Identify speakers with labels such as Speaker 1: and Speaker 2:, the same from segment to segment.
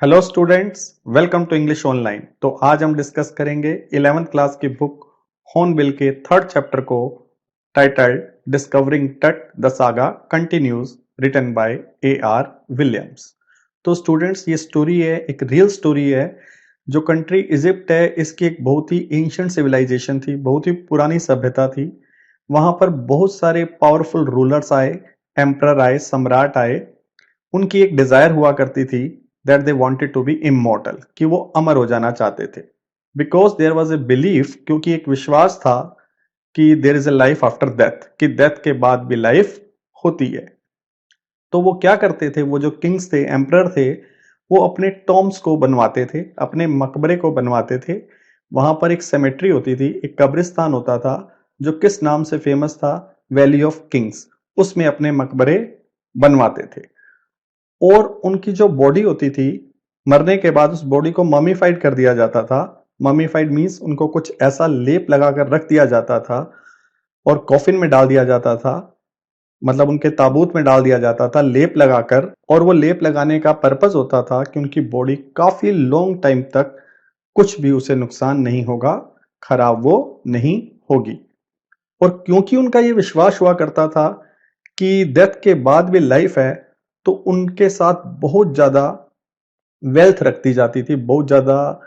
Speaker 1: Hello students, welcome to English online. तो आज हम डिस्कस करेंगे 11th क्लास की बुक हॉर्नबिल के थर्ड चैप्टर को, titled discovering tut the saga continues, written by A.R. Williams. तो स्टूडेंट्स, ये स्टोरी है, एक रियल स्टोरी है। जो कंट्री इजिप्ट है, इसकी एक बहुत ही एंशिएंट सिविलाइजेशन थी, बहुत ही पुरानी सभ्यता थी। वहां पर बहुत सारे पावरफुल रूलर्स आए, एम्परर आए, सम्राट आए। उनकी एक डिजायर हुआ करती थी that they wanted to be immortal, कि वो अमर हो जाना चाहते थे। Because there was a belief, क्योंकि एक विश्वास था कि there is a life after death, कि डेथ के बाद भी लाइफ होती है। तो वो क्या करते थे, वो जो किंग्स थे, एम्परर थे, वो अपने टॉम्स को बनवाते थे, अपने मकबरे को बनवाते थे। वहां पर एक सेमेट्री होती थी, एक कब्रिस्तान होता था, जो किस नाम से फेमस था, वैली ऑफ किंग्स। उसमें अपने मकबरे बनवाते थे। और उनकी जो बॉडी होती थी, मरने के बाद उस बॉडी को ममीफाइड कर दिया जाता था। ममीफाइड मीन्स उनको कुछ ऐसा लेप लगाकर रख दिया जाता था और कॉफिन में डाल दिया जाता था, मतलब उनके ताबूत में डाल दिया जाता था लेप लगाकर। और वो लेप लगाने का पर्पस होता था कि उनकी बॉडी काफी लॉन्ग टाइम तक कुछ भी उसे नुकसान नहीं होगा, खराब वो नहीं होगी। और क्योंकि उनका ये विश्वास हुआ करता था कि डेथ के बाद भी लाइफ है, तो उनके साथ बहुत ज्यादा वेल्थ रख दी जाती थी, बहुत ज्यादा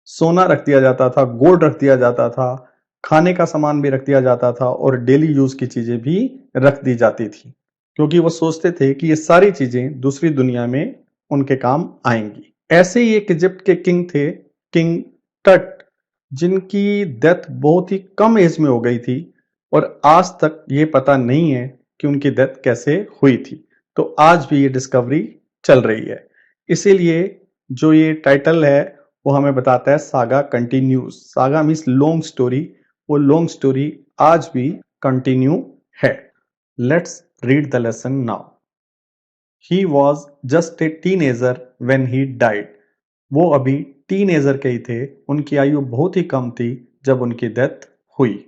Speaker 1: सोना रख दिया जाता था, गोल्ड रख दिया जाता था, खाने का सामान भी रख दिया जाता था और डेली यूज की चीजें भी रख दी जाती थी, क्योंकि वो सोचते थे कि ये सारी चीजें दूसरी दुनिया में उनके काम आएंगी। ऐसे ही एक इजिप्ट के किंग थे, किंग टट, जिनकी डेथ बहुत ही कम एज में हो गई थी और आज तक ये पता नहीं है कि उनकी डेथ कैसे हुई थी। तो आज भी ये डिस्कवरी चल रही है। इसीलिए जो ये टाइटल है वो हमें बताता है saga continues. Saga means long story, वो लॉन्ग स्टोरी आज भी कंटिन्यू है। Let's read the lesson now. He was just a teenager when he died. वो अभी टीनेजर के ही थे, उनकी आयु बहुत ही कम थी जब उनकी डेथ हुई।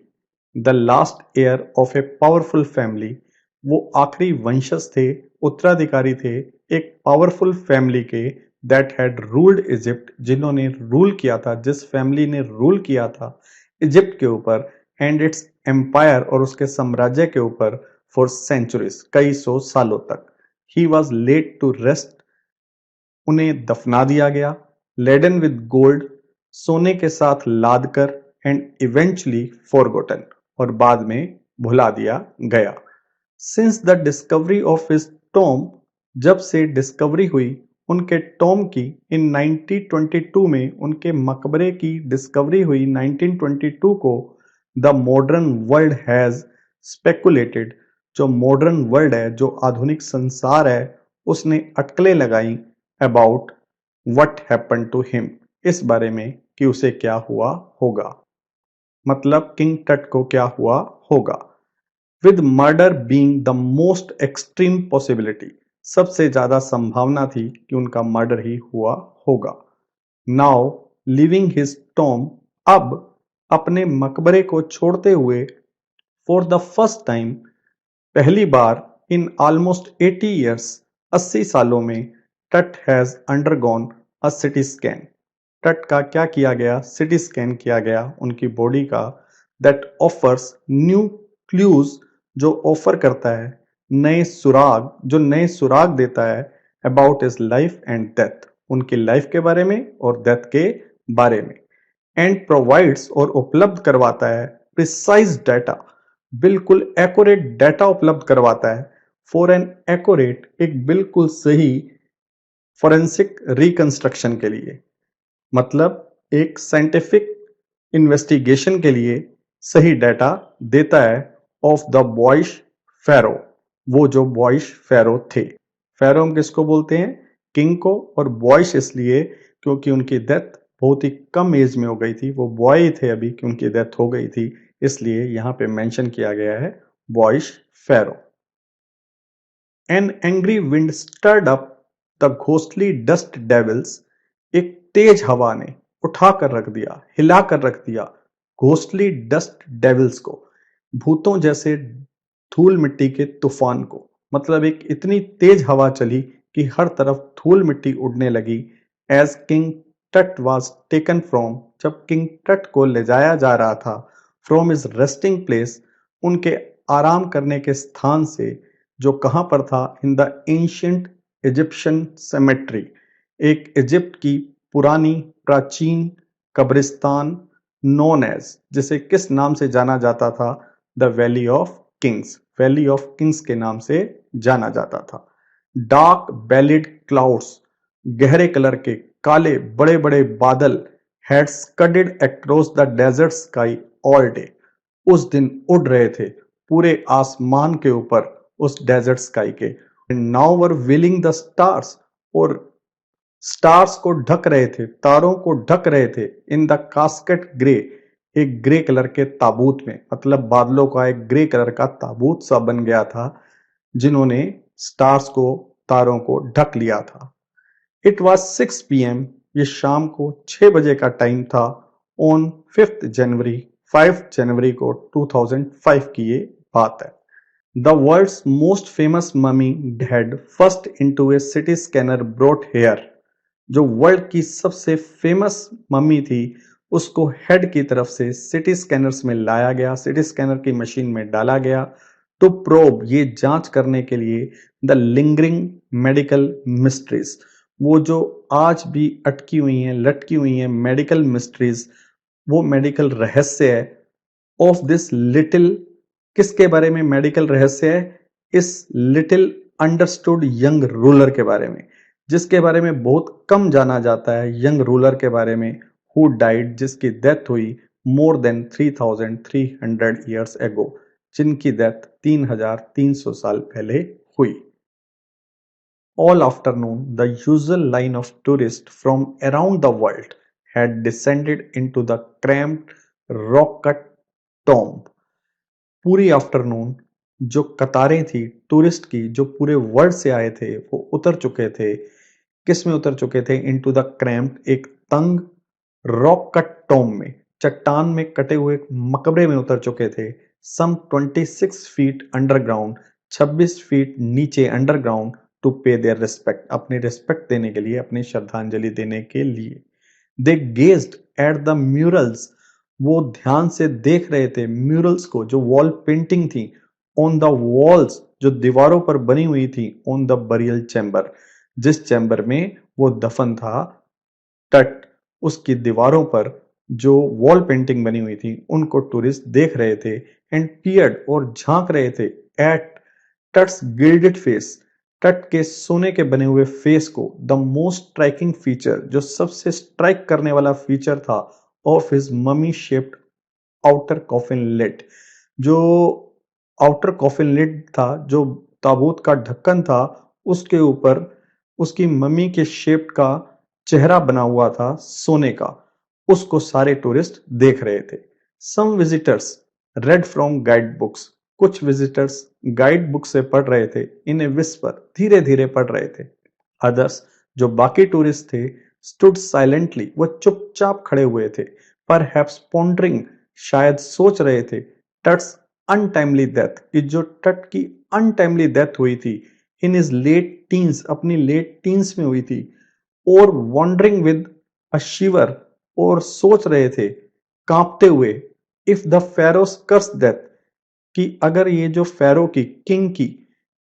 Speaker 1: The last heir of a powerful family, वो आखिरी वंशज थे, उत्तराधिकारी थे एक पावरफुल फैमिली के, दैट हैड रूल्ड इजिप्ट, जिन्होंने रूल किया था, जिस फैमिली ने रूल किया था इजिप्ट के ऊपर एंड इट्स एम्पायर, और उसके साम्राज्य के ऊपर, फॉर सेंचुरीज, कई सौ सालों तक। He was laid to rest, उन्हें दफना दिया गया, लेडन विद गोल्ड, सोने के साथ लाद कर, एंड इवेंचुअली फॉरगॉटन, और बाद में भुला दिया गया। Since the discovery of his Tom, जब से डिस्कवरी हुई उनके टॉम की, इन 1922 में उनके मकबरे की डिस्कवरी हुई 1922 को, the modern world has speculated, जो मॉडर्न वर्ल्ड है, जो आधुनिक संसार है, उसने अटकलें लगाई about what happened to him, इस बारे में कि उसे क्या हुआ होगा, मतलब किंग टट को क्या हुआ होगा। With murder being the most extreme possibility, सबसे ज्यादा संभावना थी कि उनका मर्डर ही हुआ होगा। नाउ लिविंग हिज टॉम, अब अपने मकबरे को छोड़ते हुए, फॉर द फर्स्ट टाइम, पहली बार, इन ऑलमोस्ट 80 ईयर्स, 80 सालों में, टट has undergone a CT scan, टट का क्या किया गया, सिटी स्कैन किया गया उनकी बॉडी का, दैट ऑफर्स न्यू क्लूज, जो ऑफर करता है नए सुराग, जो नए सुराग देता है about his life and death, उनकी लाइफ के बारे में और डेथ के बारे में, एंड प्रोवाइड्स, और उपलब्ध करवाता है प्रिसाइज डाटा, बिल्कुल एक्यूरेट डाटा उपलब्ध करवाता है, फॉर एन एक्यूरेट, एक बिल्कुल सही फोरेंसिक रिकंस्ट्रक्शन के लिए, मतलब एक साइंटिफिक इन्वेस्टिगेशन के लिए सही डाटा देता है ऑफ द बॉयश फेरो, वो जो बॉयश फेरो थे। फेरो हम किसको बोलते हैं, किंग को, और बॉयश इसलिए क्योंकि उनकी डेथ बहुत ही कम एज में हो गई थी, वो बॉय थे अभी कि उनकी डेथ हो गई थी, इसलिए यहां पे मेंशन किया गया है boyish pharaoh. An angry wind stirred up the ghostly dust devils, एक तेज हवा ने उठा कर रख दिया, हिला कर रख दिया घोस्टली डस्ट डेविल्स को, भूतों जैसे धूल मिट्टी के तूफान को, मतलब एक इतनी तेज हवा चली कि हर तरफ धूल मिट्टी उड़ने लगी, एज किंग टट वॉज टेकन फ्रॉम, जब किंग टट को ले जाया जा रहा था, फ्रॉम हिज रेस्टिंग प्लेस, उनके आराम करने के स्थान से, जो कहां पर था, in the ancient Egyptian cemetery, एक इजिप्ट की पुरानी प्राचीन कब्रिस्तान, नोन एज, जिसे किस नाम से जाना जाता था, the valley of kings, valley of kings के नाम से जाना जाता था। डार्क बेलिड क्लाउड्स, गहरे कलर के काले बड़े बड़े बादल, had scudded across the desert sky all day, उस दिन उड़ रहे थे पूरे आसमान के ऊपर, उस डेजर्ट स्काई के। Now were willing the stars, और स्टार्स को ढक रहे थे, तारों को ढक रहे थे, इन द कास्केट ग्रे, एक ग्रे कलर के ताबूत में, मतलब बादलों का एक ग्रे कलर का ताबूत सा बन गया था, जिन्होंने स्टार्स को, तारों को ढक लिया था। इट वॉज 6 PM, ये शाम को 6 बजे का टाइम था, ऑन 5 जनवरी, 5 जनवरी को 2005 की ये बात है। The world's most famous mummy had first into a CT scanner brought here, जो वर्ल्ड की सबसे फेमस मम्मी थी, उसको हेड की तरफ से सिटी स्कैनर्स में लाया गया, सिटी स्कैनर की मशीन में डाला गया, टू प्रोब, ये जांच करने के लिए, द लिंगरिंग मेडिकल मिस्ट्रीज, वो जो आज भी अटकी हुई हैं, लटकी हुई हैं मेडिकल मिस्ट्रीज, वो मेडिकल रहस्य है, ऑफ दिस लिटिल, किसके बारे में मेडिकल रहस्य है, इस लिटिल अंडरस्टूड यंग रूलर के बारे में, जिसके बारे में बहुत कम जाना जाता है, यंग रूलर के बारे में, हु डाइड, जिसकी डेथ हुई मोर देन 3300 ईयर्स एगो, जिनकी डेथ 3300 साल पहले हुई। All afternoon, the usual line of tourists from around the world had descended into the cramped rock-cut tomb. पूरी आफ्टरनून जो कतारें थी टूरिस्ट की, जो पूरे वर्ल्ड से आए थे, वो उतर चुके थे, किस में उतर चुके थे, इनटू द क्रैम्प्ड, एक तंग रॉक कट टॉम्ब में, चट्टान में कटे हुए मकबरे में उतर चुके थे, सम 26 फीट अंडरग्राउंड, 26 फीट नीचे अंडरग्राउंड, टू पे देयर रिस्पेक्ट, अपनी रिस्पेक्ट देने के लिए, अपनी श्रद्धांजलि देने के लिए। दे गेज्ड एट द म्यूरल्स, वो ध्यान से देख रहे थे म्यूरल्स को, जो वॉल पेंटिंग थी, ऑन द वॉल्स, जो दीवारों पर बनी हुई थी, ऑन द बरियल चैम्बर, जिस चैम्बर में वो दफन था, टट, उसकी दीवारों पर जो वॉल पेंटिंग बनी हुई थी, उनको टूरिस्ट देख रहे थे, एंड पियर्ड, और झांक रहे थे, एट टट्स गिल्डेड फेस, तट के सोने के बने हुए फेस को, द मोस्ट स्ट्राइकिंग फीचर, जो सबसे स्ट्राइक करने वाला फीचर था, of his mummy shaped outer coffin lid, जो आउटर कॉफिन लिड था, जो ताबूत का ढक्कन था, उसके ऊपर उसकी मम्मी के शेप का चेहरा बना हुआ था सोने का, उसको सारे टूरिस्ट देख रहे थे। Some visitors read from guide books, कुछ विजिटर्स गाइड बुक से पढ़ रहे थे, इन्हें विस्पर, धीरे धीरे पढ़ रहे थे। अदर्स, जो बाकी टूरिस्ट थे, स्टूड साइलेंटली, वो चुपचाप खड़े हुए थे, परहैप्स पॉन्डरिंग, शायद सोच रहे थे, टट्स अनटाइमली डेथ, कि जो टट की अनटाइमली डेथ हुई थी, इन इज लेट टीन्स, अपनी लेट टीन्स में हुई थी, और वॉन्डरिंग विद अ शिवर, और सोच रहे थे कांपते हुए, if the pharaoh's curse death, कि अगर ये जो फेरो की, किंग की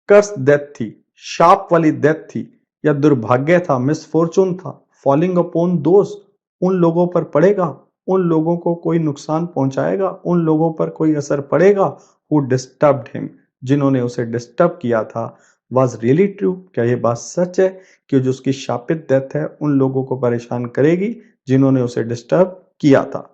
Speaker 1: कर्स डेथ थी, शाप वाली डेथ थी, या दुर्भाग्य था, मिसफॉर्चून था, फॉलिंग अपॉन दोस, उन लोगों पर पड़ेगा, उन लोगों को कोई नुकसान पहुंचाएगा, उन लोगों पर कोई असर पड़ेगा, हु डिस्टर्ब्ड हिम, जिन्होंने उसे डिस्टर्ब किया था, वाज रियली ट्रू, क्या ये बात सच है कि जो उसकी शापित डेथ है उन लोगों को परेशान करेगी जिन्होंने उसे डिस्टर्ब किया था।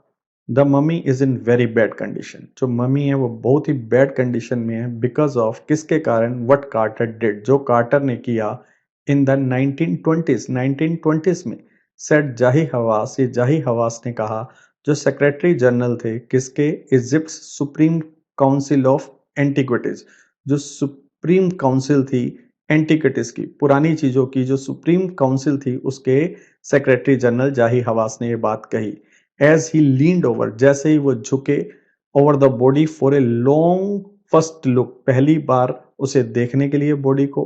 Speaker 1: The mummy is in very bad condition, जो ममी है वो बहुत ही बैड कंडीशन में है, बिकॉज ऑफ, किसके कारण, व्हाट कार्टर डिड, जो कार्टर ने किया इन द 1920s में, सेड जाही हवास, ये जाही हवास ने कहा, जो सेक्रेटरी जनरल थे किसके, Egypt supreme council of antiquities, जो सुप्रीम काउंसिल थी एंटीक्विटीज की, पुरानी चीजों की जो सुप्रीम काउंसिल थी, उसके सेक्रेटरी जनरल जाही हवास ने ये बात कही। एज ही लीन्ड ओवर, जैसे ही वो झुके, over the body for a long first look, पहली बार उसे देखने के लिए बॉडी को,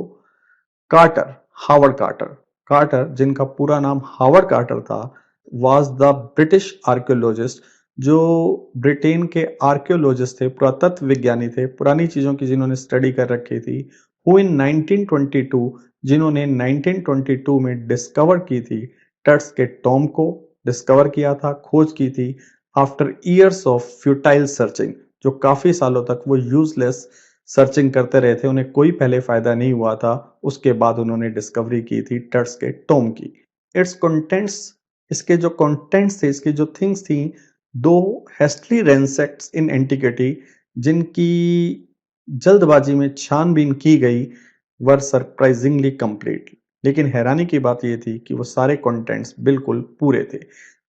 Speaker 1: कार्टर, हावर्ड कार्टर, कार्टर, जिनका पूरा नाम हावर्ड कार्टर था, वाज द ब्रिटिश आर्कियोलॉजिस्ट, जो ब्रिटेन के आर्कियोलॉजिस्ट थे, पुरातत्व विज्ञानी थे, पुरानी चीजों की जिन्होंने स्टडी कर रखी थी, हु इन 1922, जिन्होंने 1922 में डिस्कवर की थी टट्स के टॉम को डिस्कवर किया था, खोज की थी, after years of futile searching, जो काफी सालों तक वो यूजलेस सर्चिंग करते रहे थे, उन्हें कोई पहले फायदा नहीं हुआ था, उसके बाद उन्होंने डिस्कवरी की थी टट्स के टॉम की। इट्स कंटेंट्स, इसके जो कंटेंट्स थे, इसकी जो थिंग्स थी, दो हेस्टली रैंसैक्स इन एंटिक्विटी, जिनकी जल्दबाजी में छानबीन की गई, वर सरप्राइजिंगली कंप्लीट। लेकिन हैरानी की बात यह थी कि वो सारे कंटेंट्स बिल्कुल पूरे थे।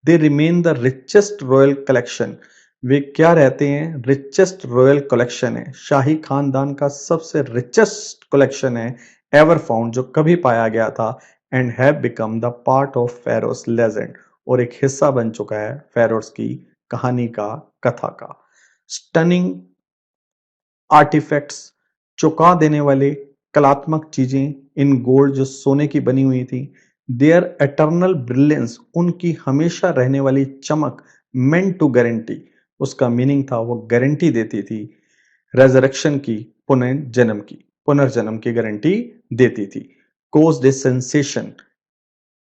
Speaker 1: They remain the richest royal collection. वे क्या रहते हैं? रिचेस्ट रॉयल कलेक्शन है, शाही खानदान का सबसे रिचेस्ट कलेक्शन है एवर फाउंड, जो कभी पाया गया था, and have become the part of ferrous legend, और एक हिस्सा बन चुका है फेरोस की कहानी का, कथा का। स्टनिंग आर्टिफैक्ट्स, चौंका देने वाले कलात्मक चीजें इन गोल्ड, जो सोने की बनी हुई थी, देयर एटर्नल ब्रिलियंस, उनकी हमेशा रहने वाली चमक, मेंट टू गारंटी, उसका मीनिंग था वो गारंटी देती थी रेजरेक्शन की, पुनर्जन्म की गारंटी देती थी। कोज्ड ए सेंसेशन,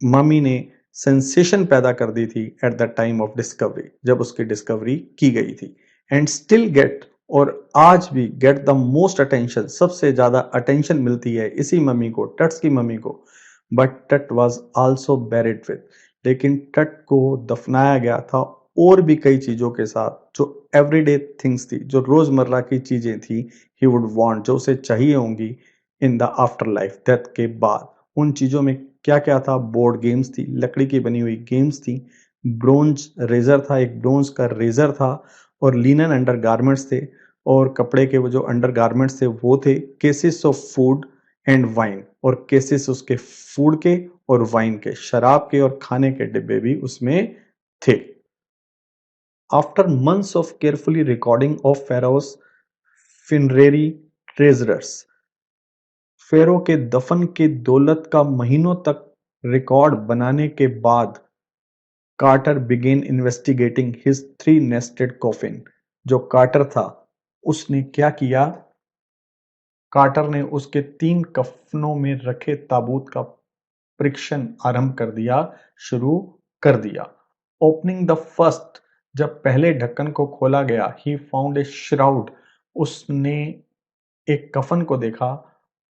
Speaker 1: मम्मी ने सेंसेशन पैदा कर दी थी at the time of discovery, जब उसकी डिस्कवरी की गई थी, एंड स्टिल गेट, और आज भी गेट द मोस्ट अटेंशन, सबसे ज्यादा अटेंशन मिलती है इसी मम्मी को, टट्स की मम्मी को। बट टट वॉज ऑल्सो बेरिड विथ, लेकिन टट को दफनाया गया था और भी कई चीजों के साथ, जो एवरीडे थिंग्स थी, जो रोजमर्रा की चीजें थी, ही वुड वांट, जो उसे चाहिए होंगी in the after life, death के बाद। उन चीजों में क्या क्या था? बोर्ड गेम्स थी, लकड़ी की बनी हुई गेम्स थी, ब्रोंज रेजर था, एक ब्रोंज का रेजर था, और लिनन अंडर गारमेंट्स थे, और कपड़े के वो जो अंडर गारमेंट्स थे वो थे, cases of food and wine, और केसेस उसके फूड के और वाइन के, शराब के और खाने के डिब्बे भी उसमें थे। After months of carefully recording of pharaoh's funerary treasures, pharaoh के दफन की दौलत का महीनों तक रिकॉर्ड बनाने के बाद, Carter began investigating his 3 nested coffin. जो कार्टर था, उसने क्या किया? कार्टर ने उसके 3 कफनों में रखे ताबूत का परीक्षण आरंभ कर दिया, शुरू कर दिया। ओपनिंग द फर्स्ट, जब पहले ढक्कन को खोला गया, ही फाउंड ए श्राउड, उसने एक कफन को देखा,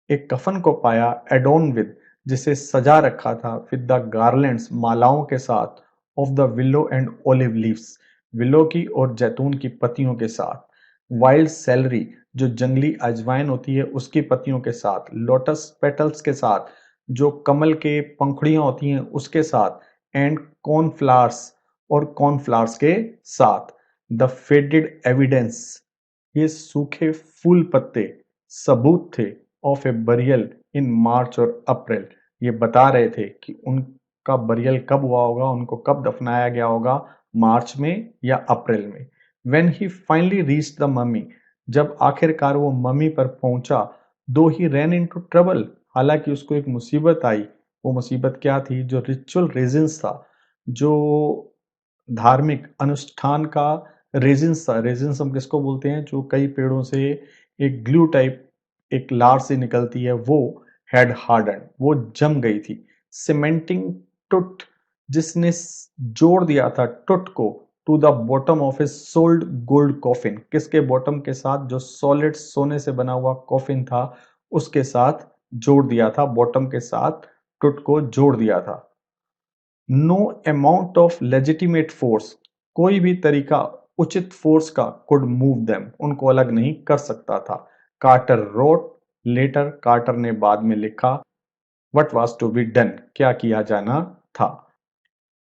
Speaker 1: एक कफन को पाया, एडोन विद, जिसे सजा रखा था, विद द गार्लैंड्स, मालाओं के साथ, of the willow and olive leaves, willow की और जैतून की पत्तियों के साथ, वाइल्ड सेलरी, जो जंगली अजवाइन होती है उसकी पत्तियों के साथ, लोटस पेटल्स के साथ, जो कमल के पंखुड़ियां होती हैं उसके साथ, एंड कॉर्नफ्लावर्स, और कॉर्नफ्लावर्स के साथ। द फेडेड एविडेंस, ये सूखे फूल पत्ते सबूत थे, ऑफ ए बरियल इन मार्च और अप्रैल, ये बता रहे थे कि उनका बरियल कब हुआ होगा, उनको कब दफनाया गया होगा, मार्च में या अप्रैल में। When he finally reached the mummy, जब आखिरकार वो मम्मी पर पहुंचा, दो ही रैन इनटू ट्रबल, हालांकि उसको एक मुसीबत आई। वो मुसीबत क्या थी? जो रिचुअल रेजिन्स था, जो धार्मिक अनुष्ठान का रेजिन्स था, रेजिन्स हम किसको बोलते हैं? जो कई पेड़ों से एक ग्लू टाइप एक लार से निकलती है, वो हैड हार्डन, वो जम गई थी। सीमेंटिंग टुट, जिसने जोड़ दिया था टुट को, to the bottom of a solid gold coffin, किसके बॉटम के साथ? जो सॉलिड सोने से बना हुआ कॉफिन था उसके साथ जोड़ दिया था, बॉटम के साथ टुट को जोड़ दिया था। No amount of legitimate force, कोई भी तरीका उचित फोर्स का, कुड मूव देम, उनको अलग नहीं कर सकता था। कार्टर रोट लेटर, कार्टर ने बाद में लिखा, what was to be done, क्या किया जाना था।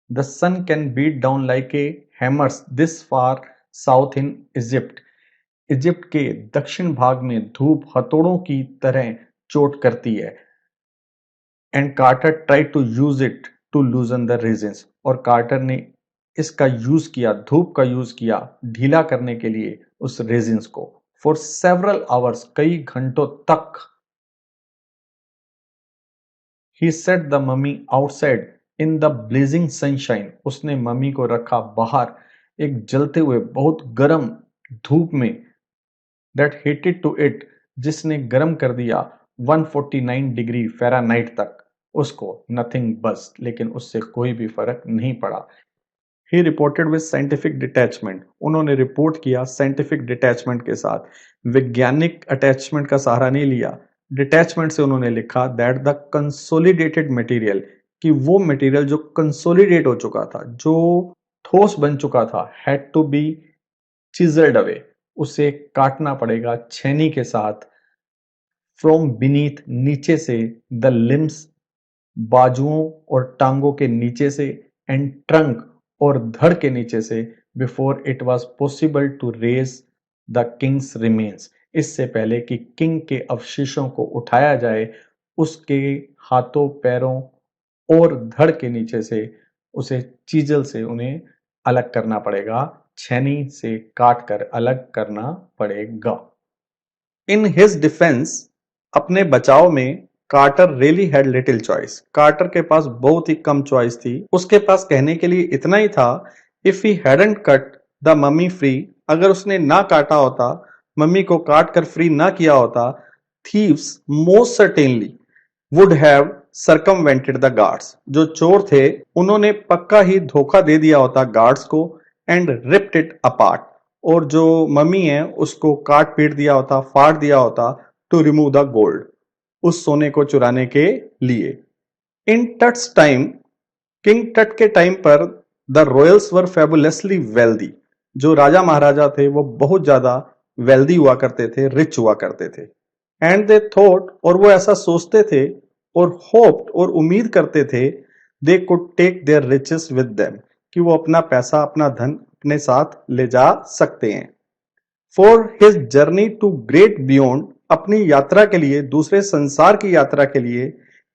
Speaker 1: The sun can beat down like a hammers this far south in Egypt, Egypt के दक्षिण भाग में धूप हथौड़ों की तरह चोट करती है। And Carter try to use it to loosen the resins, और कार्टर ने इसका यूज किया, धूप का यूज किया ढीला करने के लिए उस रेजिन्स को। फॉर सेवरल आवर्स, कई घंटों तक। He set the mummy outside in the blazing sunshine. उसने मम्मी को रखा बाहर एक जलते हुए बहुत गर्म धूप में, that heated to it, जिसने गर्म कर दिया 149 डिग्री फ़ारेनहाइट तक उसको. नथिंग बस, लेकिन उससे कोई भी फर्क नहीं पड़ा. He reported with scientific detachment. उन्होंने रिपोर्ट किया साइंटिफिक डिटैचमेंट के साथ. वैज्ञानिक अटैचमेंट का सहारा नहीं लिया. डिटैचमेंट से उन्होंने लिखा दैट द कंसोलिडेटेड मटेरियल, कि वो मटेरियल जो कंसोलिडेट हो चुका था, जो ठोस बन चुका था, had to be chiselled away, उसे काटना पड़ेगा छेनी के साथ. फ्रॉम बीनीथ, नीचे से, द लिम्स, बाजुओं और टांगों के नीचे से, एंड ट्रंक, और धड़ के नीचे से, before it was possible to raise the king's remains, इससे पहले कि किंग के अवशेषों को उठाया जाए, उसके हाथों, पैरों और धड़ के नीचे से उसे चीजल से उन्हें अलग करना पड़ेगा, छेनी से काट कर अलग करना पड़ेगा. इन हिज डिफेंस, अपने बचाव में, Carter really had little choice. Carter के पास बहुत ही कम चॉइस थी. उसके पास कहने के लिए इतना ही था, if he hadn't cut the mummy free, अगर उसने ना काटा होता, मम्मी को काट कर फ्री ना किया होता, thieves most certainly would have circumvented the guards, जो चोर थे उन्होंने पक्का ही धोखा दे दिया होता गार्ड्स को, एंड रिप्ड इट अपार्ट, और जो मम्मी है उसको काट पीट दिया होता, फाड़ दिया होता, टू रिमूव द गोल्ड, उस सोने को चुराने के लिए. इन टट्स टाइम, किंग टट के टाइम पर, the Royals were fabulously wealthy, जो राजा महाराजा थे वो बहुत ज्यादा वेल्दी हुआ करते थे, रिच हुआ करते थे. एंड दे थॉट, और वो ऐसा सोचते थे और होप्ड, और उम्मीद करते थे, they could take their riches with them, कि वो अपना पैसा, अपना धन अपने साथ ले जा सकते हैं. For his journey to great beyond, अपनी यात्रा के लिए, दूसरे संसार की यात्रा के लिए,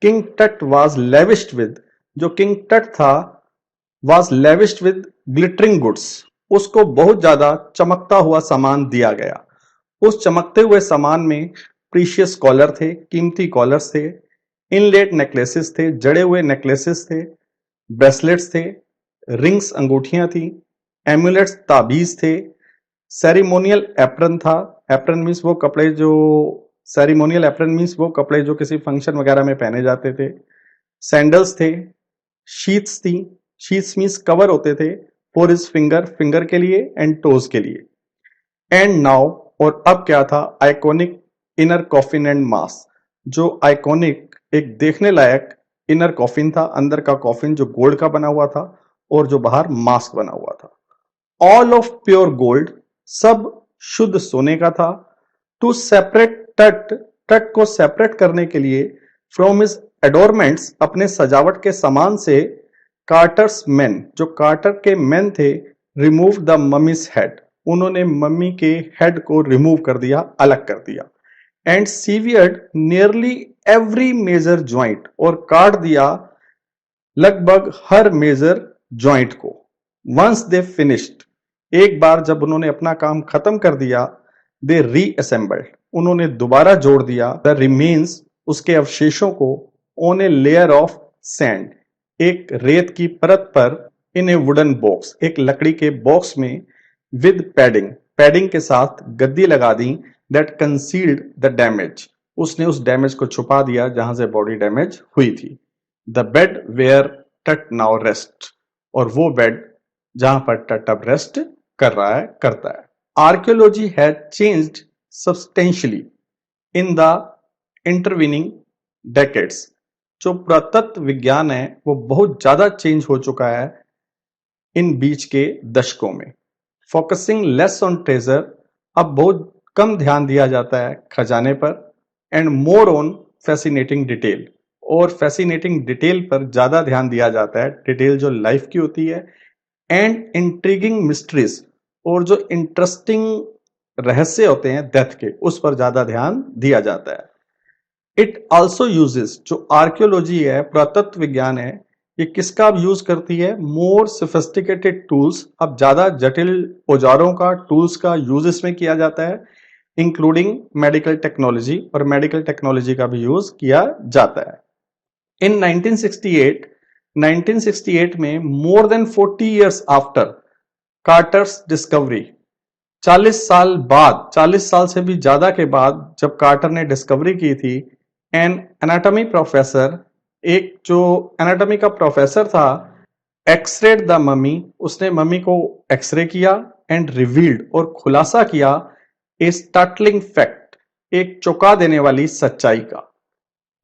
Speaker 1: किंग टट वाज लेविश्ड विद, जो किंग टट था, वाज लेविश्ड विद ग्लिटरिंग गुड्स, उसको बहुत ज्यादा चमकता हुआ सामान दिया गया. उस चमकते हुए सामान में प्रीशियस कॉलर थे, कीमती कॉलर्स थे, इनलेट नेकलेसेस थे, जड़े हुए नेकलेसेस थे, ब्रेसलेट्स थे, रिंग्स अंगूठियां थी, एम्यूलेट्स ताबीज थे, सेरिमोनियल एप्रन था. एप्रन मीन्स वो कपड़े जो, सेरिमोनियल एप्रन मीन्स वो कपड़े जो किसी फंक्शन वगैरह में पहने जाते थे. सैंडल्स थे, शीट्स थी, शीट्स मीन्स कवर होते थे, फॉर हिज फिंगर, फिंगर के लिए, एंड टोज के लिए. एंड नाउ, और अब क्या था, iconic inner coffin and mask, जो आइकॉनिक, एक देखने लायक इनर कॉफिन था, अंदर का कॉफिन जो गोल्ड का बना हुआ था, और जो बाहर मास्क बना हुआ था. ऑल ऑफ प्योर गोल्ड, सब शुद्ध सोने का था. टू सेपरेट टट, टट को सेपरेट करने के लिए, फ्रॉम हिज एडोरमेंट्स, अपने सजावट के सामान से, कार्टर्स मैन, जो कार्टर के मैन थे, रिमूव द मम्मीज हेड, उन्होंने मम्मी के हेड को रिमूव कर दिया, अलग कर दिया. And severed nearly every major joint, और काट दिया लगभग हर मेजर ज्वाइंट को. वंस दे फिनिश्ड, एक बार जब उन्होंने अपना काम खत्म कर दिया, दे रीअसेंबल्ड, उन्होंने दोबारा जोड़ दिया, द रिमेन्स, उसके अवशेषों को, on a layer of sand, एक रेत की परत पर, इन ए वुडन बॉक्स, एक लकड़ी के बॉक्स में, विद पैडिंग, पैडिंग के साथ गद्दी लगा दी, दैट कंसील्ड द डैमेज, उसने उस डैमेज को छुपा दिया जहां से बॉडी डैमेज हुई थी. द बेड वेयर टट नाउ रेस्ट, और वो बेड जहां पर टट अब रेस्ट कर रहा है, करता है. Archaeology has changed substantially in the intervening decades, जो पुरातत्व विज्ञान है वो बहुत ज्यादा चेंज हो चुका है इन बीच के दशकों में. फोकसिंग लेस ऑन ट्रेजर, अब बहुत कम ध्यान दिया जाता है खजाने पर, and more on fascinating detail, और फैसिनेटिंग डिटेल पर ज्यादा ध्यान दिया जाता है, डिटेल जो लाइफ की होती है, एंड इंट्रिगिंग मिस्ट्रीज, और जो इंटरेस्टिंग रहस्य होते हैं डेथ के, उस पर ज्यादा ध्यान दिया जाता है. इट ऑल्सो यूजेस, जो आर्कियोलॉजी है, पुरातत्व विज्ञान है, ये किसका अब यूज करती है, मोर सोफिस्टिकेटेड टूल्स, अब ज्यादा जटिल औजारों का, टूल्स का यूज इसमें किया जाता है, इंक्लूडिंग मेडिकल टेक्नोलॉजी, और मेडिकल टेक्नोलॉजी का भी यूज किया जाता है. इन 1968 में more than 40 years after कार्टर्स discovery, 40 साल बाद, 40 साल से भी ज्यादा के बाद जब कार्टर ने डिस्कवरी की थी, एन एनाटॉमी प्रोफेसर, एक जो एनाटॉमी का प्रोफेसर था, एक्सरेड द ममी, उसने ममी को एक्सरे किया, एंड रिवील्ड, और खुलासा किया, ए स्टार्टलिंग फैक्ट, एक चौंका देने वाली सच्चाई का।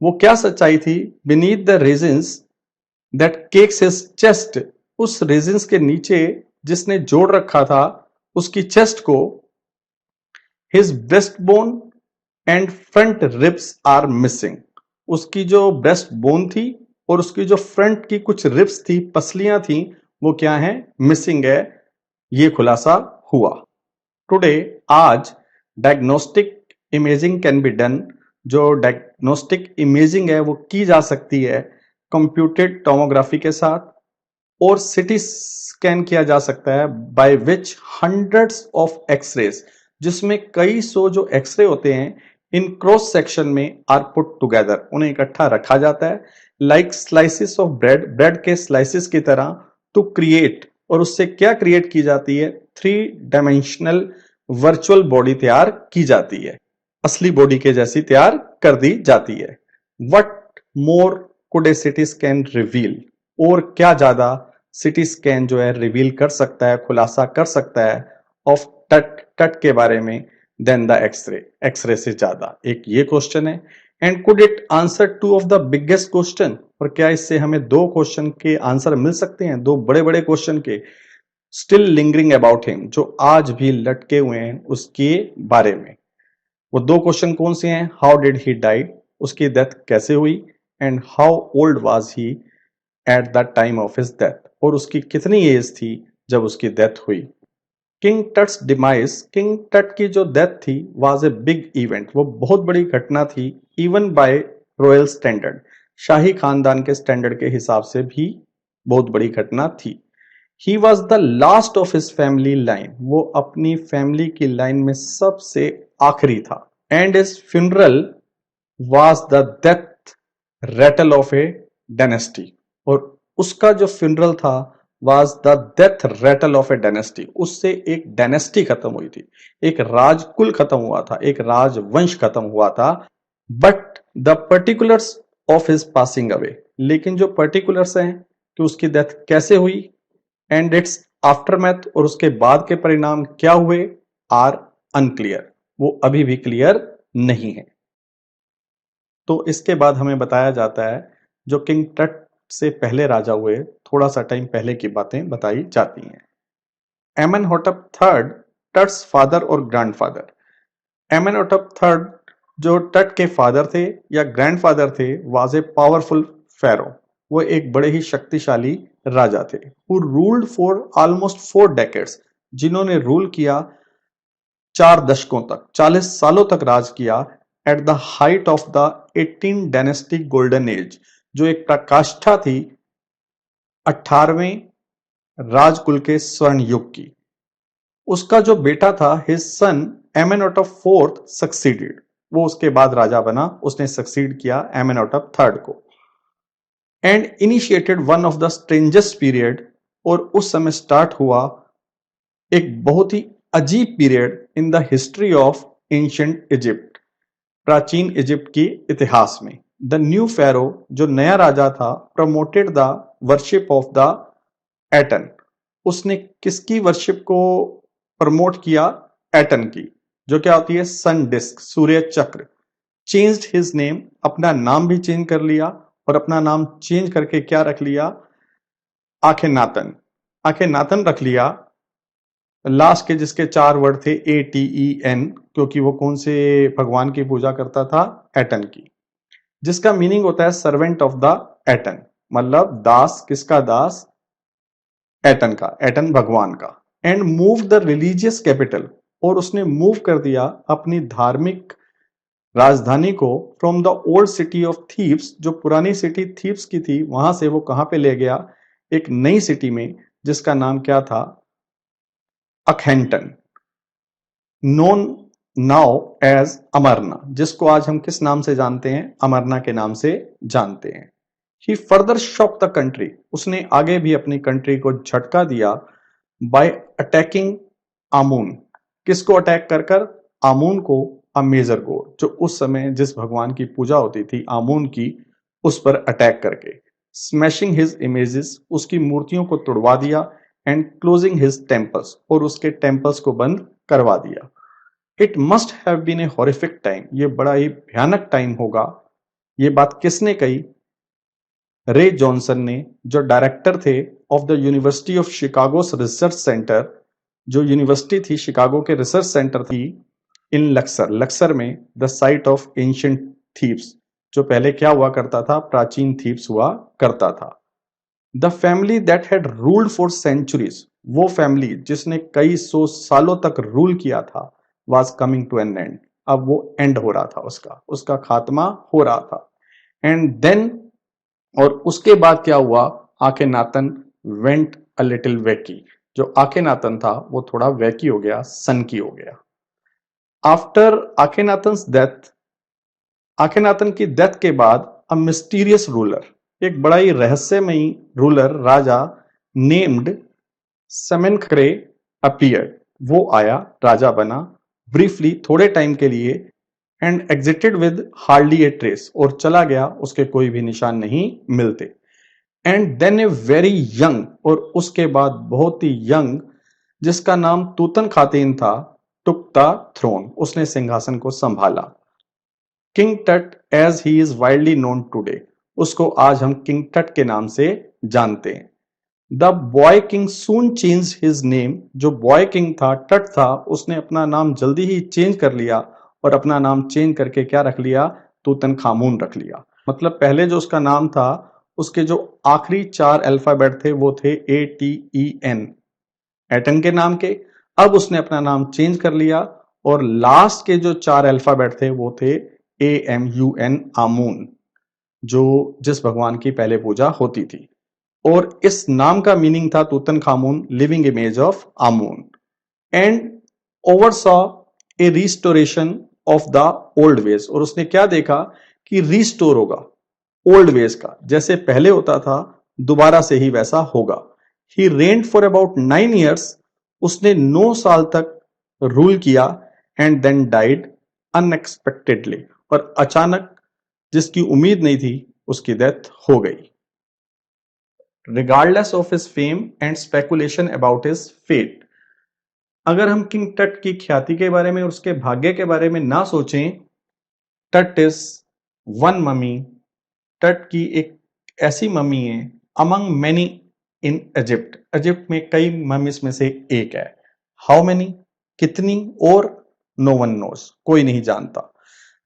Speaker 1: वो क्या सच्चाई थी? Beneath the resins that cakes his chest, उस रेजिन्स के नीचे जिसने जोड़ रखा था उसकी चेस्ट को, his breast bone and front ribs are missing, उसकी जो ब्रेस्ट बोन थी और उसकी जो फ्रंट की कुछ रिब्स थी, पसलियां थी, वो क्या है? मिसिंग है। ये खुलासा हुआ। टुडे, आज, diagnostic imaging can be done, जो डायग्नोस्टिक इमेजिंग है वो की जा सकती है कंप्यूटेड टोमोग्राफी के साथ, और सिटी स्कैन किया जा सकता है by which hundreds of x-rays, जिसमें कई सौ जो एक्सरे होते हैं इन क्रॉस सेक्शन में आर पुट टुगेदर, उन्हें इकट्ठा रखा जाता है like slices of bread, bread के स्लाइसिस की तरह, टू क्रिएट, और उससे क्या क्रिएट की जाती है? 3 डायमेंशनल वर्चुअल बॉडी तैयार की जाती है, असली बॉडी के जैसी तैयार कर दी जाती है। What more could A CT scan reveal, और क्या ज्यादा सिटी स्कैन जो है रिवील कर सकता है, खुलासा कर सकता है ऑफ टट के बारे में, देन द एक्सरे, एक्सरे से ज्यादा। एक ये क्वेश्चन है। And could it answer 2 of the biggest question, और क्या इससे हमें 2 क्वेश्चन के आंसर मिल सकते हैं, 2 बड़े बड़े क्वेश्चन के, स्टिल लिंगरिंग अबाउट हिम, जो आज भी लटके हुए हैं उसके बारे में। वो 2 क्वेश्चन कौन से हैं? हाउ डिड ही डाइड, उसकी डेथ कैसे हुई, and how old was he at the time of his death, और उसकी कितनी एज थी जब उसकी डेथ हुई। किंग टट्स डिमाइस, किंग टट की जो डेथ थी वाज ए बिग इवेंट, वो बहुत बड़ी घटना थी, इवन बाय रॉयल स्टैंडर्ड, शाही खानदान के स्टैंडर्ड के हिसाब से भी बहुत बड़ी घटना थी। He was the last of his family line, वो अपनी फैमिली की लाइन में सबसे आखिरी था। And his funeral was the death Ratle of A dynasty, और उसका जो फ्यूनरल था was the death Ratle of A dynasty, उससे एक डायनेस्टी खत्म हुई थी, एक राजकुल खत्म हुआ था, एक राजवंश खत्म हुआ था। But the particulars of his passing away, लेकिन जो पर्टिकुलर्स हैं कि उसकी डेथ कैसे हुई, एंड इट्स आफ्टरमैथ, और उसके बाद के परिणाम क्या हुए, आर अनक्लियर, वो अभी भी क्लियर नहीं है। तो इसके बाद हमें बताया जाता है जो किंग टट से पहले राजा हुए, थोड़ा सा टाइम पहले की बातें बताई जाती हैं। एमेनहोटेप थर्ड, टट्स फादर और ग्रैंडफादर। एमेनहोटेप थर्ड जो टट के फादर थे या ग्रैंडफादर थे, वाज ए पावरफुल फेरो, वो एक बड़े ही शक्तिशाली राजा थे, who ruled for almost 4 decades, जिन्होंने रूल किया 4 दशकों तक, 40 सालों तक राज किया, at the height of the 18 dynasty golden age, जो एक प्रकाष्ठा थी 18वें राजकुल के स्वर्ण युग की। उसका जो बेटा था, हिज सन एमेनहोटेप फोर्थ सक्सीडेड, वो उसके बाद राजा बना, उसने सक्सीड किया एमेनहोटेप थर्ड को, and initiated one of the strangest period, और उस समय स्टार्ट हुआ एक बहुत ही अजीब period in the history of ancient Egypt, प्राचीन इजिप्ट की इतिहास में। द न्यू फेरो, जो नया राजा था, promoted the worship of the Eton, उसने किसकी वर्शिप को प्रमोट किया? एटन की, जो क्या होती है? सन डिस्क, सूर्य चक्र। चेंज्ड हिज नेम, अपना नाम भी चेंज कर लिया, और अपना नाम चेंज करके क्या रख लिया? आखेनातन, आखेनातन रख लिया, लास्ट के जिसके 4 वर्ड थे ATEN, क्योंकि वो कौन से भगवान की पूजा करता था? एटन की, जिसका मीनिंग होता है सर्वेंट ऑफ द एटन, मतलब दास, किसका दास? एटन का, एटन भगवान का। And move the religious capital, और उसने मूव कर दिया अपनी धार्मिक राजधानी को from the old city of Thebes, जो पुरानी सिटी थीब्स की थी, वहां से वो कहां पे ले गया? एक नई सिटी में, जिसका नाम क्या था? अखैंटन, नोन नाउ एज अमरना, जिसको आज हम किस नाम से जानते हैं? अमरना के नाम से जानते हैं। ही फर्दर शॉक द कंट्री, उसने आगे भी अपनी कंट्री को झटका दिया बाय अटैकिंग आमून, किसको अटैक कर कर? आमून को, अ मेजर गॉड, जो उस समय जिस भगवान की पूजा होती थी आमून की, उस पर अटैक करके। स्मैशिंग हिज इमेजेस, उसकी मूर्तियों को तोड़वा दिया, एंड क्लोजिंग हिज टेम्पल्स, और उसके टेम्पल्स को बंद करवा दिया। It must have been a horrific time, ये बड़ा ही भयानक टाइम होगा। ये बात किसने कही? रे जॉनसन ने, जो डायरेक्टर थे of the university of Chicago research centre, जो यूनिवर्सिटी थी शिकागो के रिसर्च सेंटर थी इन लक्सर, लक्सर में the site of ancient thieves, जो पहले क्या हुआ करता था? प्राचीन थीव्स हुआ करता था। The family that had ruled for centuries, वो फैमिली जिसने कई सौ सालों तक रूल किया था, was coming to an end, अब वो एंड हो रहा था, उसका खात्मा हो रहा था। एंड देन, और उसके बाद क्या हुआ? आखेनातन वेंट अ लिटिल वैकी, जो आखेनातन था वो थोड़ा वैकी हो गया, सनकी हो गया। आफ्टर आखेनातन्स डेथ, आखेनातन की डेथ के बाद अ मिस्टीरियस रूलर, एक बड़ा ही रहस्यमयी रूलर, राजा नेम्ड सेमेनक्रे अपीयर्ड, वो आया, राजा बना, ब्रीफली, थोड़े टाइम के लिए, and exited with hardly a trace, और चला गया, उसके कोई भी निशान नहीं मिलते। And then a very young, और उसके बाद बहुत ही यंग, जिसका नाम तूतन खातेन था, टुक द थ्रोन, उसने सिंहासन को संभाला। King Tut as he is widely known today, उसको आज हम किंग टट के नाम से जानते हैं। The boy king soon change his name, जो बॉय किंग था, टट था, उसने अपना नाम जल्दी ही चेंज कर लिया, और अपना नाम चेंज करके क्या रख लिया? तूतन खामून रख लिया। मतलब पहले जो उसका नाम था, उसके जो आखिरी 4 अल्फाबेट थे वो थे ATEN, एटन के नाम के। अब उसने अपना नाम चेंज कर लिया, और लास्ट के जो 4 अल्फाबेट थे वो थे AMUN, आमून, जो जिस भगवान की पहले पूजा होती थी। और इस नाम का मीनिंग था Tutankhamun, living image of Amun. And oversaw a restoration of the old ways, और उसने क्या देखा? कि रिस्टोर होगा ओल्ड वेज का, जैसे पहले होता था दोबारा से ही वैसा होगा। ही रेंड फॉर अबाउट 9 ईयर्स, उसने 9 साल तक रूल किया, एंड देन डाइड अनएक्सपेक्टेडली, और अचानक, जिसकी उम्मीद नहीं थी, उसकी डेथ हो गई। Regardless of his fame and speculation about his fate, अगर हम किंग टट की ख्याति के बारे में और उसके भाग्य के बारे में ना सोचें, टट इज वन ममी, टट की एक ऐसी मम्मी है among many in Egypt, Egypt में कई ममीज में से एक है। हाउ मैनी, कितनी? और नो वन नोस, कोई नहीं जानता।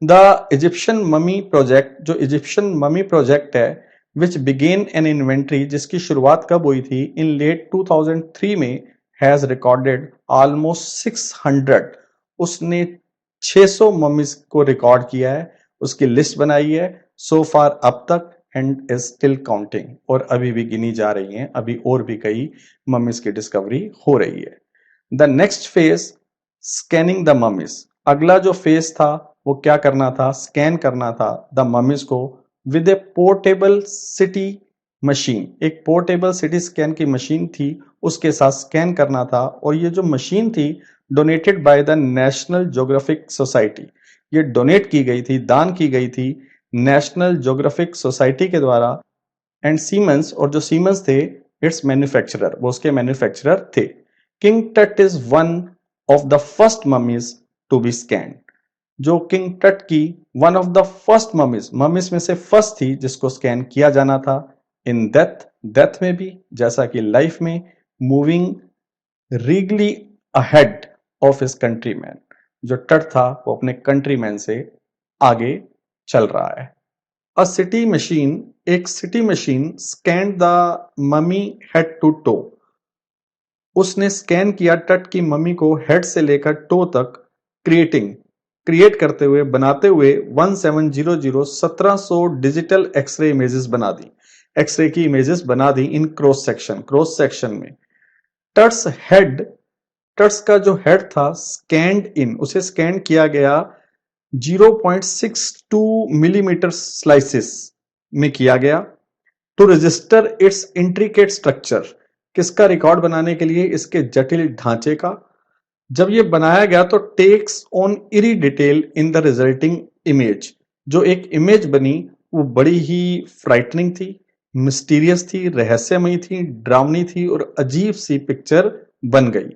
Speaker 1: द इजिप्शियन ममी प्रोजेक्ट, जो इजिप्शियन ममी प्रोजेक्ट है, विच बिगेन एन इन्वेंट्री, जिसकी शुरुआत कब हुई थी? इन लेट 2003 में, हैज रिकॉर्डेड ऑलमोस्ट 600, उसने 600 मम्मीज को रिकॉर्ड किया है, उसकी लिस्ट बनाई है सो फार अब तक, एंड इज स्टिल काउंटिंग, और अभी भी गिनी जा रही हैं, अभी और भी कई मम्मीज की डिस्कवरी हो रही है। The next phase, scanning the mummies, अगला जो फेज था वो क्या करना था? स्कैन करना था द मम्मीज को with A portable city machine, एक पोर्टेबल सिटी स्कैन की मशीन थी, उसके साथ स्कैन करना था। और ये जो मशीन थी, donated by the national geographic society, ये डोनेट की गई थी, दान की गई थी नेशनल ज्योग्राफिक सोसाइटी के द्वारा। एंड सीमेंस, और जो सीमेंस थे इट्स मैन्युफैक्चरर, वो उसके मैन्युफैक्चरर थे। King Tut is one of the first mummies to be scanned, जो किंग टट की one of the first mummies में से फर्स्ट थी जिसको स्कैन किया जाना था। इन डेथ, डेथ में भी जैसा कि लाइफ में, moving regally ahead of his countryman, जो टट था वो अपने कंट्रीमैन से आगे चल रहा है। अ सिटी मशीन, एक CT machine scan the mummy head to toe, उसने स्कैन किया टट की मम्मी को हेड से लेकर टो तक, क्रिएट करते हुए, बनाते हुए 1700 डिजिटल एक्सरे इमेजेस बना दी, एक्सरे की इमेजेस बना दी इन क्रॉस सेक्शन में। टट्स हेड, टट्स का जो हेड था स्कैंड इन, उसे स्कैन किया गया 0.62 मिलीमीटर स्लाइसिस में किया गया। To register its intricate structure, किसका रिकॉर्ड बनाने के लिए, इसके जटिल ढांचे का। जब ये बनाया गया तो takes on eri detail in the resulting image, जो एक इमेज बनी वो बड़ी ही फ्राइटनिंग थी, मिस्टीरियस थी, रहस्यमयी थी, ड्रावनी थी और अजीब सी पिक्चर बन गई।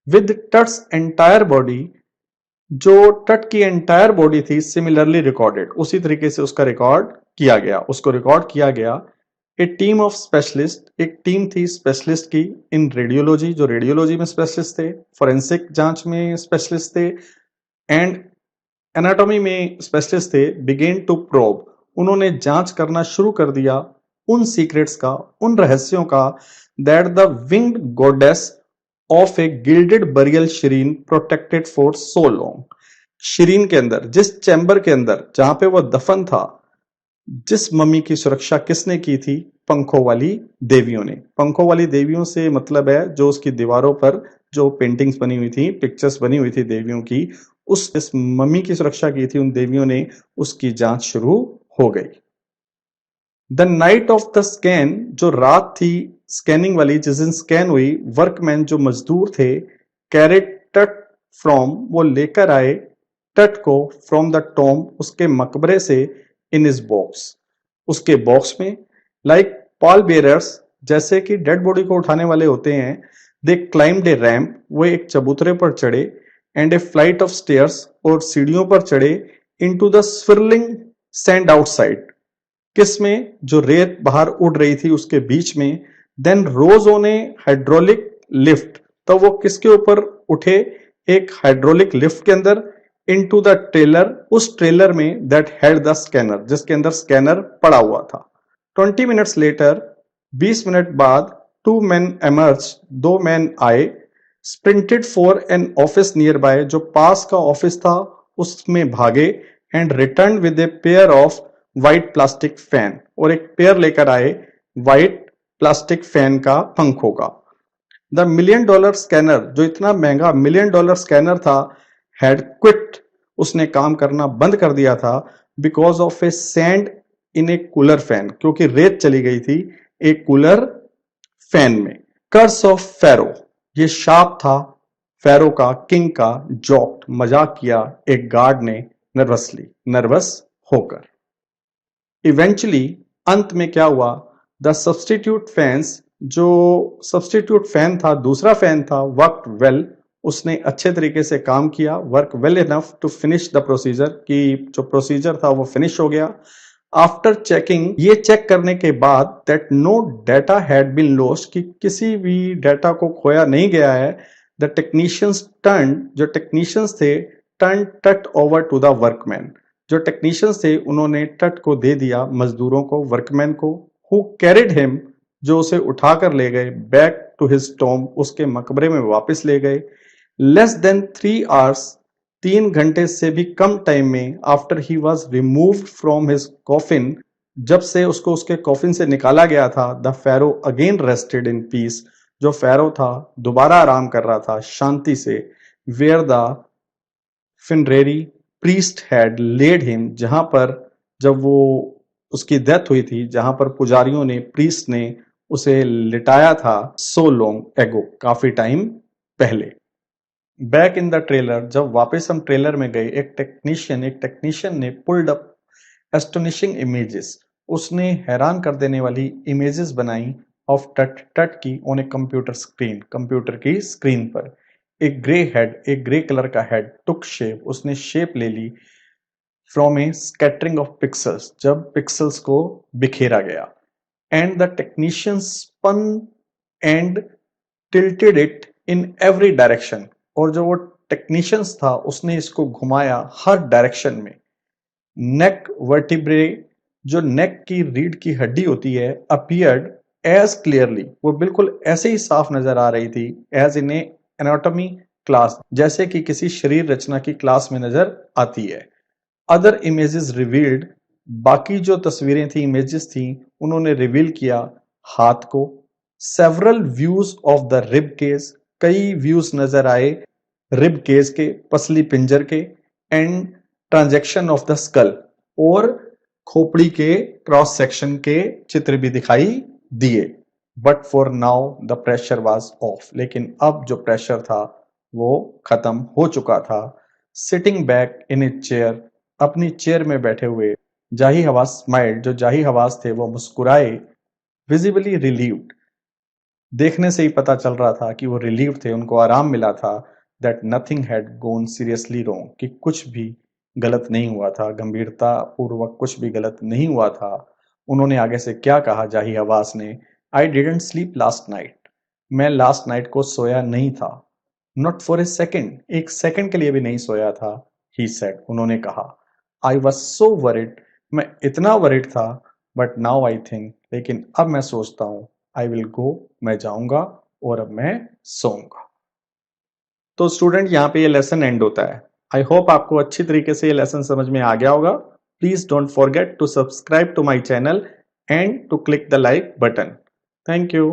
Speaker 1: विद टट्स एंटायर बॉडी, जो टट की एंटायर बॉडी थी सिमिलरली रिकॉर्डेड, उसी तरीके से उसका रिकॉर्ड किया गया, उसको रिकॉर्ड किया गया। ए टीम ऑफ स्पेशलिस्ट, एक टीम थी स्पेशलिस्ट की इन रेडियोलॉजी, जो रेडियोलॉजी में स्पेशलिस्ट थे, फोरेंसिक जांच में स्पेशलिस्ट थे एंड एनाटॉमी में स्पेशलिस्ट थे, बिगेन टू प्रोब, उन्होंने जांच करना शुरू कर दिया उन सीक्रेट्स का, उन रहस्यों का, that the winged goddess of A gilded burial Shirin protected for so long. Shirin के अंदर, जिस चैम्बर के अंदर जहां पे वो दफन था, जिस मम्मी की सुरक्षा किसने की थी, पंखों वाली देवियों ने। पंखों वाली देवियों से मतलब है जो उसकी दीवारों पर जो पेंटिंग्स बनी हुई थी, पिक्चर्स बनी हुई थी देवियों की, उस जिस मम्मी की सुरक्षा की थी उन देवियों ने, उसकी जांच शुरू हो गई। The night of the scan, जो रात थी स्कैनिंग वाली, जिस दिन स्कैन हुई, वर्कमैन जो मजदूर थे, कैरेट टट फ्रॉम, वो लेकर आए टट को फ्रॉम द टॉम, उसके मकबरे से, इन इज बॉक्स, उसके बॉक्स में, लाइक पॉल बेयरर्स, जैसे कि डेड बॉडी को उठाने वाले होते हैं, दे क्लाइम्ड ए रैम्प, वो एक चबूतरे पर चढ़े, and A flight of stairs, और सीढ़ियों पर चढ़े, इनटू द स्विरलिंग सैंड आउटसाइड, किसमें, जो रेत बाहर उड़ रही थी उसके बीच में, then rose on a hydraulic lift, तो वो किसके ऊपर उठे, एक हाइड्रोलिक लिफ्ट के अंदर, इनटू द ट्रेलर, उस ट्रेलर में, दैट हैड द स्कैनर, जिसके अंदर स्कैनर पड़ा हुआ था। 20 मिनट्स लेटर, 20 मिनट बाद, टू मैन एमर्ज, दो मैन आए, sprinted for an office nearby, जो पास का ऑफिस था उसमें भागे, and return with a pair of white plastic fan, और एक पेयर लेकर आए व्हाइट प्लास्टिक फैन का, पंखों का। द $1 मिलियन स्कैनर, जो इतना महंगा $1 मिलियन स्कैनर था, हैड क्विट, उसने काम करना बंद कर दिया था, because of A sand in A cooler fan, क्योंकि रेत चली गई थी एक कूलर फैन में। कर्स ऑफ फेरो, ये शाप था फेरो का, किंग का, जोक्ड, मजाक किया एक गार्ड ने, नर्वस होकर। इवेंचुअली, अंत में क्या हुआ, द सब्सटीट्यूट फैंस, जो सब्सटीट्यूट फैन था, दूसरा फैन था, वर्क वेल, उसने अच्छे तरीके से काम किया, work well enough to finish the procedure, कि जो प्रोसीजर था वो फिनिश हो गया। आफ्टर चेकिंग, ये चेक करने के बाद, that no data had been lost, कि किसी भी डाटा को खोया नहीं गया है, द टेक्नीशियंस टर्न, जो टेक्नीशियंस थे, turn Tut over to the workman, जो टेक्नीशियंस थे उन्होंने टट को दे दिया मजदूरों को, वर्कमैन को, हु कैरिड हिम, जो उसे उठाकर ले गए, बैक टू हिज टॉम, उसके मकबरे में वापस ले गए। लेस देन 3 आवर्स, 3 घंटे से भी कम टाइम में, after he was removed from his coffin, जब से उसको उसके कॉफिन से निकाला गया था, the pharaoh again rested in peace, जो फेरो था दोबारा आराम कर रहा था शांति से, where the funerary priest had led him, जहां पर, जब वो उसकी डेथ हुई थी, जहां पर पुजारियों ने, प्रीस्ट ने उसे लिटाया था, सो लॉन्ग एगो, काफी टाइम पहले। बैक इन द ट्रेलर, जब वापस हम ट्रेलर में गए, एक टेक्नीशियन ने पुल्ड अप एस्टोनिशिंग इमेजेस, उसने हैरान कर देने वाली इमेजेस बनाई, ऑफ टट की, on a computer screen, computer की स्क्रीन पर। एक ग्रे हेड, एक ग्रे कलर का हेड टुक शेप, उसने शेप ले ली, from a scattering of pixels, जब पिक्सल्स को बिखेरा गया, and the technician spun and tilted it in every direction, और जो वो टेक्नीशियंस था उसने इसको घुमाया हर डायरेक्शन में। नेक वर्टिब्रे, जो नेक की रीढ़ की हड्डी होती है, अपीयर्ड एज क्लियरली, वो बिल्कुल ऐसे ही साफ नजर आ रही थी, as in a anatomy class, जैसे कि किसी शरीर रचना की क्लास में नजर आती है। अदर इमेजेस रिवील्ड, बाकी जो तस्वीरें थी, इमेजेस थी, उन्होंने रिवील किया हाथ को। Several views of the rib cage, कई व्यूज नजर आए रिब केस के, पसली पिंजर के, and transaction of the skull, और खोपड़ी के क्रॉस सेक्शन के चित्र भी दिखाई दिए। But for now the pressure was of, लेकिन अब जो प्रेशर था वो खत्म हो चुका था। Sitting back in his chair, अपनी चेयर में बैठे हुए जाही हवास स्माइल्ड, जो जाही हवास थे वो मुस्कुराए। विजिबली रिलीव्ड, देखने से ही पता चल रहा था कि वो रिलीव थे, उनको आराम मिला था। That nothing had gone seriously wrong, कि कुछ भी गलत नहीं हुआ था, गंभीरता पूर्वक कुछ भी गलत नहीं हुआ था। उन्होंने आगे से क्या कहा जाही हवास ने, I didn't sleep last night, मैं लास्ट नाइट को सोया नहीं था। नॉट फॉर ए सेकेंड, एक सेकेंड के लिए भी नहीं सोया था। ही सेड, उन्होंने कहा। आई वॉज सो वरिड, मैं इतना वरिड था। बट नाउ आई थिंक, लेकिन अब मैं सोचता हूं, आई विल गो, मैं जाऊंगा और अब मैं सोऊंगा। तो स्टूडेंट यहाँ पे ये लेसन एंड होता है। आई होप आपको अच्छी तरीके से ये लेसन समझ में आ गया होगा। Please don't forget to subscribe to my channel and to click the like button. Thank you.